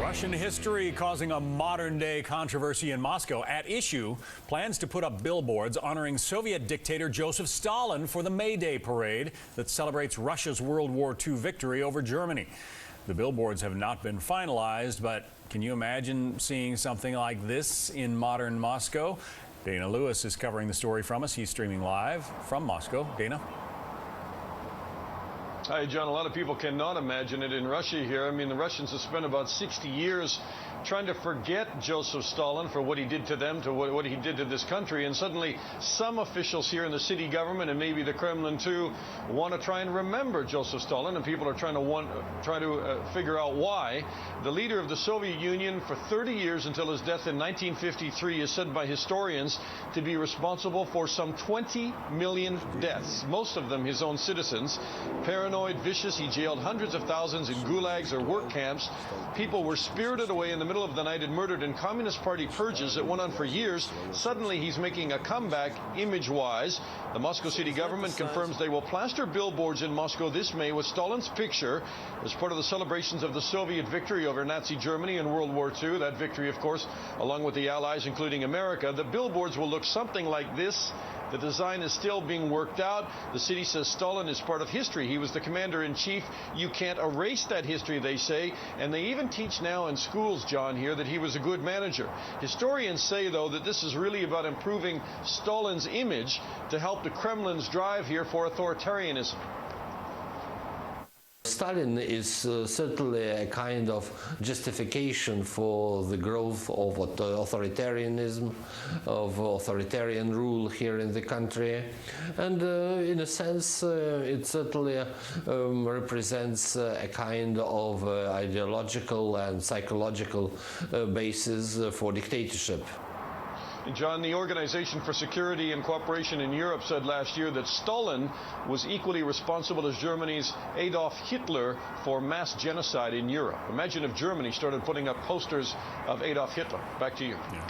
Russian history causing a modern-day controversy in Moscow. At issue, plans to put up billboards honoring Soviet dictator Joseph Stalin for the May Day parade that celebrates Russia's World War II victory over Germany. The billboards have not been finalized, but can you imagine seeing something like this in modern Moscow? Dana Lewis is covering the story from us. He's streaming live from Moscow. Dana? Hi, John. A lot of people cannot imagine it in Russia here. I mean, the Russians have spent about 60 years trying to forget Joseph Stalin for what he did to them, to what he did to this country. And suddenly some officials here in the city government and maybe the Kremlin too want to try and remember Joseph Stalin, and people are trying to figure out why. The leader of the Soviet Union for 30 years until his death in 1953 is said by historians to be responsible for some 20 million deaths, most of them his own citizens. Paranoid, vicious, he jailed hundreds of thousands in gulags or work camps. People were spirited away in the middle of the night and murdered in Communist Party purges that went on for years. Suddenly he's making a comeback image-wise. The Moscow city government confirms they will plaster billboards in Moscow this May with Stalin's picture as part of the celebrations of the Soviet victory over Nazi Germany in World War II. That victory, of course, along with the Allies, including America. The billboards will look something like this. The design is still being worked out. The city says Stalin is part of history. He was the commander-in-chief. You can't erase that history, they say. And they even teach now in schools, John, here, that he was a good manager. Historians say, though, that this is really about improving Stalin's image to help the Kremlin's drive here for authoritarianism. Stalin is certainly a kind of justification for the growth of authoritarianism, of authoritarian rule here in the country. And in a sense, it certainly represents a kind of ideological and psychological basis for dictatorship. John, the Organization for Security and Cooperation in Europe said last year that Stalin was equally responsible as Germany's Adolf Hitler for mass genocide in Europe. Imagine if Germany started putting up posters of Adolf Hitler. Back to you. Yeah.